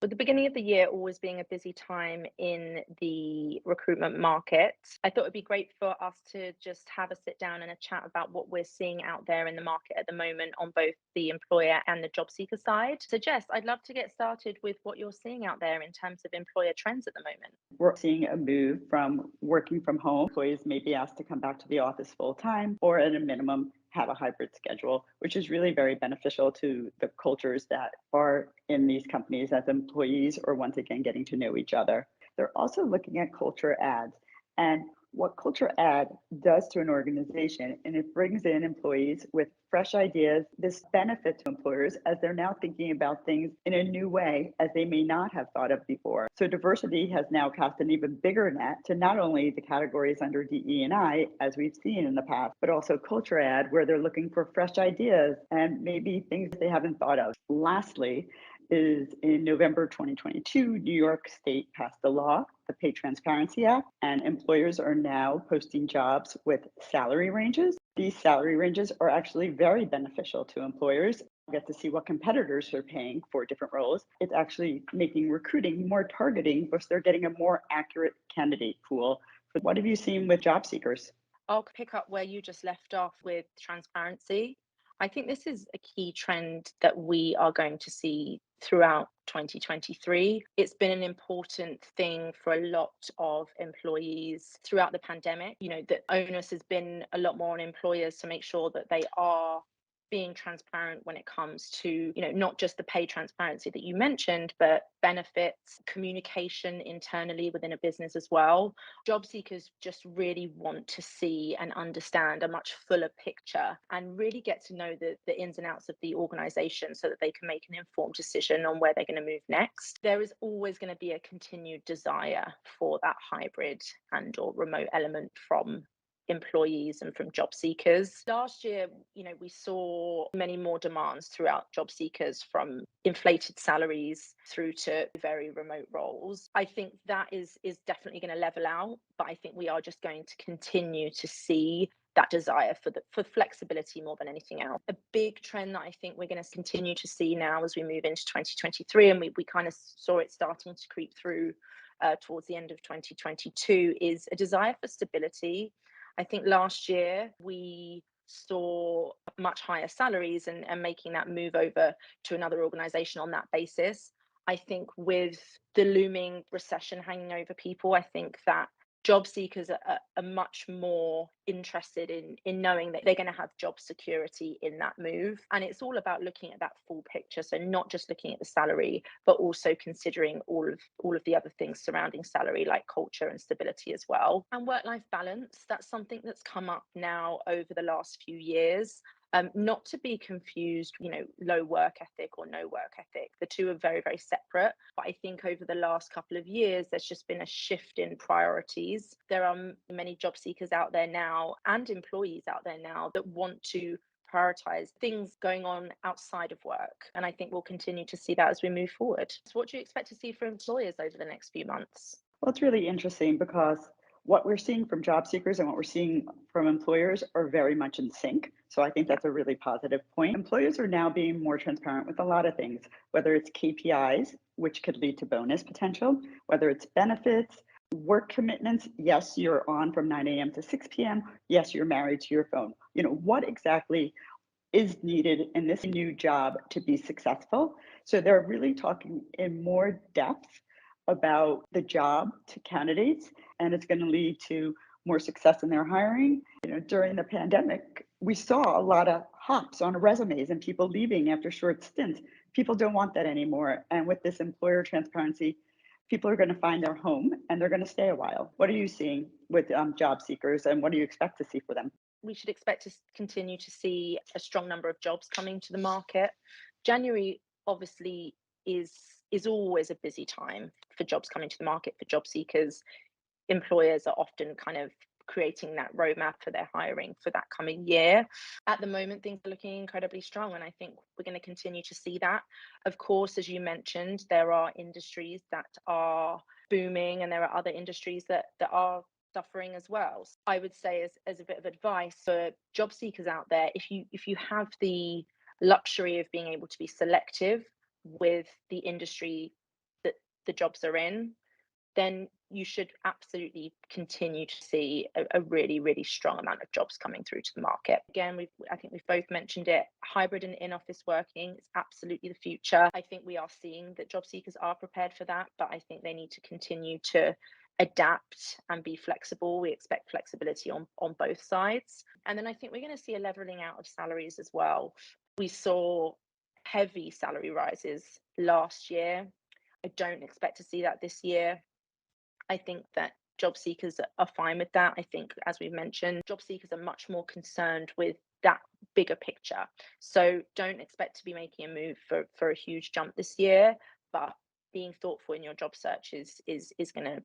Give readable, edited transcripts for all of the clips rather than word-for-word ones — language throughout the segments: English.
With the beginning of the year always being a busy time in the recruitment market, I thought it'd be great for us to just have a sit down and a chat about what we're seeing out there in the market at the moment on both the employer and the job seeker side. So, Jess, I'd love to get started with what you're seeing out there in terms of employer trends at the moment. We're seeing a move from working from home. Employees may be asked to come back to the office full time or at a minimum have a hybrid schedule, which is really very beneficial to the cultures that are in these companies as employees or once again getting to know each other. They're also looking at culture ads and what culture ad does to an organization, and it brings in employees with fresh ideas. This benefits employers as they're now thinking about things in a new way as they may not have thought of before. So diversity has now cast an even bigger net to not only the categories under DE&I, as we've seen in the past, but also culture ad, where they're looking for fresh ideas and maybe things they haven't thought of. Lastly, is in November 2022, New York State passed the law, the Pay Transparency Act, and employers are now posting jobs with salary ranges. These salary ranges are actually very beneficial to employers. You get to see what competitors are paying for different roles. It's actually making recruiting more targeting because they're getting a more accurate candidate pool. But what have you seen with job seekers? I'll pick up where you just left off with transparency. I think this is a key trend that we are going to see throughout 2023. It's been an important thing for a lot of employees throughout the pandemic. The onus has been a lot more on employers to make sure that they are being transparent when it comes to not just the pay transparency that you mentioned, but benefits, communication internally within a business as well. Job seekers just really want to see and understand a much fuller picture and really get to know the ins and outs of the organization so that they can make an informed decision on where they're going to move next. There is always going to be a continued desire for that hybrid and or remote element from employees and from job seekers. Last year, we saw many more demands throughout job seekers, from inflated salaries through to very remote roles. I think that is definitely going to level out, but I think we are just going to continue to see that desire for flexibility more than anything else. A big trend that I think we're going to continue to see now as we move into 2023, and we kind of saw it starting to creep through towards the end of 2022, is a desire for stability. I think last year we saw much higher salaries and making that move over to another organization on that basis. I think with the looming recession hanging over people, I think that job seekers are much more interested in knowing that they're going to have job security in that move. And it's all about looking at that full picture. So not just looking at the salary, but also considering all of the other things surrounding salary, like culture and stability as well. And work-life balance, that's something that's come up now over the last few years. Not to be confused, low work ethic or no work ethic. The two are very, very separate. But I think over the last couple of years, there's just been a shift in priorities. There are many job seekers out there now and employees out there now that want to prioritize things going on outside of work. And I think we'll continue to see that as we move forward. So what do you expect to see for employers over the next few months? Well, it's really interesting because what we're seeing from job seekers and what we're seeing from employers are very much in sync. So I think Yeah. that's a really positive point. Employers are now being more transparent with a lot of things, whether it's KPIs, which could lead to bonus potential, whether it's benefits, work commitments. Yes, you're on from 9 a.m. to 6 p.m. Yes, you're married to your phone. What exactly is needed in this new job to be successful? So they're really talking in more depth about the job to candidates, and it's going to lead to more success in their hiring. During the pandemic, we saw a lot of hops on resumes and people leaving after short stints. People don't want that anymore. And with this employer transparency, people are going to find their home and they're going to stay a while. What are you seeing with job seekers, and what do you expect to see for them? We should expect to continue to see a strong number of jobs coming to the market. January obviously is always a busy time for jobs coming to the market for job seekers. Employers are often kind of creating that roadmap for their hiring for that coming year. At the moment, things are looking incredibly strong, and I think we're going to continue to see that. Of course, as you mentioned, there are industries that are booming and there are other industries that are suffering as well. So I would say as a bit of advice for job seekers out there, if you have the luxury of being able to be selective with the industry the jobs are in, then you should absolutely continue to see a really, really strong amount of jobs coming through to the market. Again, I think we've both mentioned it. Hybrid and in-office working is absolutely the future. I think we are seeing that job seekers are prepared for that, but I think they need to continue to adapt and be flexible. We expect flexibility on both sides. And then I think we're going to see a leveling out of salaries as well. We saw heavy salary rises last year. I don't expect to see that this year. I think that job seekers are fine with that. I think, as we've mentioned, job seekers are much more concerned with that bigger picture. So don't expect to be making a move for a huge jump this year, but being thoughtful in your job search is going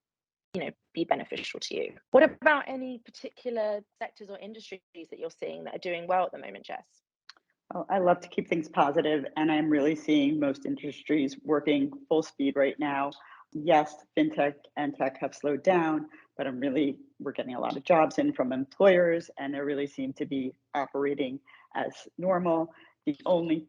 to be beneficial to you. What about any particular sectors or industries that you're seeing that are doing well at the moment, Jess? Oh, I love to keep things positive, and I'm really seeing most industries working full speed right now. Yes, fintech and tech have slowed down, but we're getting a lot of jobs in from employers, and they really seem to be operating as normal. The only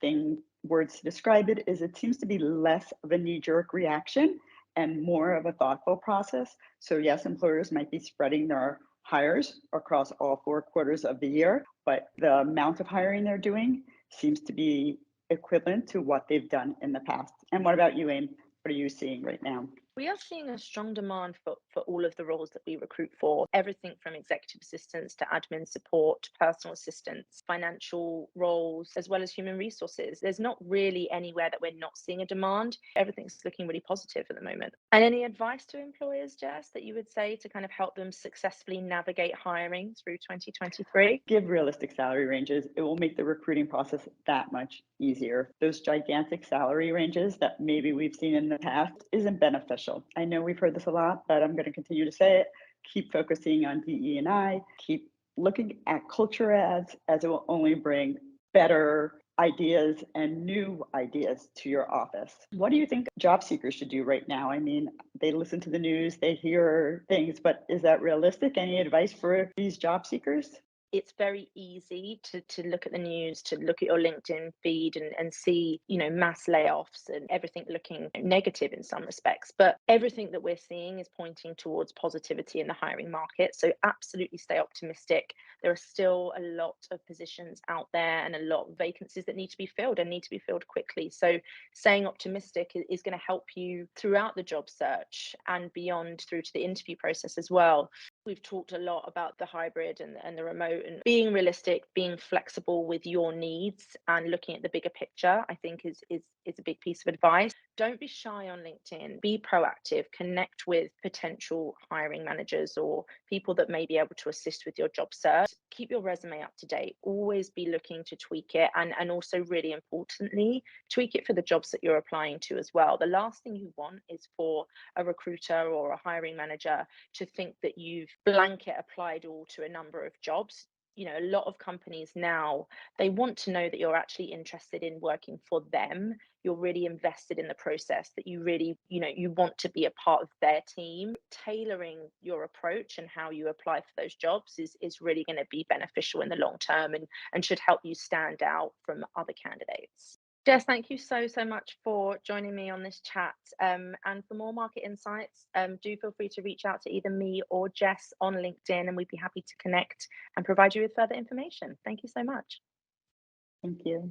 words to describe it is it seems to be less of a knee-jerk reaction and more of a thoughtful process. So yes, employers might be spreading their hires across all 4 quarters of the year, but the amount of hiring they're doing seems to be equivalent to what they've done in the past. And what about you, Aim? What are you seeing right now? We are seeing a strong demand for all of the roles that we recruit for, everything from executive assistants to admin support, personal assistants, financial roles, as well as human resources. There's not really anywhere that we're not seeing a demand. Everything's looking really positive at the moment. And any advice to employers, Jess, that you would say to kind of help them successfully navigate hiring through 2023? Give realistic salary ranges. It will make the recruiting process that much easier. Those gigantic salary ranges that maybe we've seen in the past isn't beneficial. I know we've heard this a lot, but I'm going to continue to say it. Keep focusing on DE&I. Keep looking at culture ads, as it will only bring better ideas and new ideas to your office. What do you think job seekers should do right now? I mean, they listen to the news, they hear things, but is that realistic? Any advice for these job seekers? It's very easy to look at the news, to look at your LinkedIn feed and see, mass layoffs and everything looking negative in some respects. But everything that we're seeing is pointing towards positivity in the hiring market. So absolutely stay optimistic. There are still a lot of positions out there and a lot of vacancies that need to be filled and need to be filled quickly. So staying optimistic is going to help you throughout the job search and beyond through to the interview process as well. We've talked a lot about the hybrid and the remote, and being realistic, being flexible with your needs and looking at the bigger picture, I think is a big piece of advice. Don't be shy on LinkedIn. Be proactive. Connect with potential hiring managers or people that may be able to assist with your job search. Keep your resume up to date. Always be looking to tweak it, and also, really importantly, tweak it for the jobs that you're applying to as well. The last thing you want is for a recruiter or a hiring manager to think that you've blanket applied all to a number of jobs. A lot of companies now, they want to know that you're actually interested in working for them. You're really invested in the process, that you really, you want to be a part of their team. Tailoring your approach and how you apply for those jobs is really going to be beneficial in the long term and should help you stand out from other candidates. Jess, thank you so much for joining me on this chat. And for more market insights, do feel free to reach out to either me or Jess on LinkedIn, and we'd be happy to connect and provide you with further information. Thank you so much. Thank you.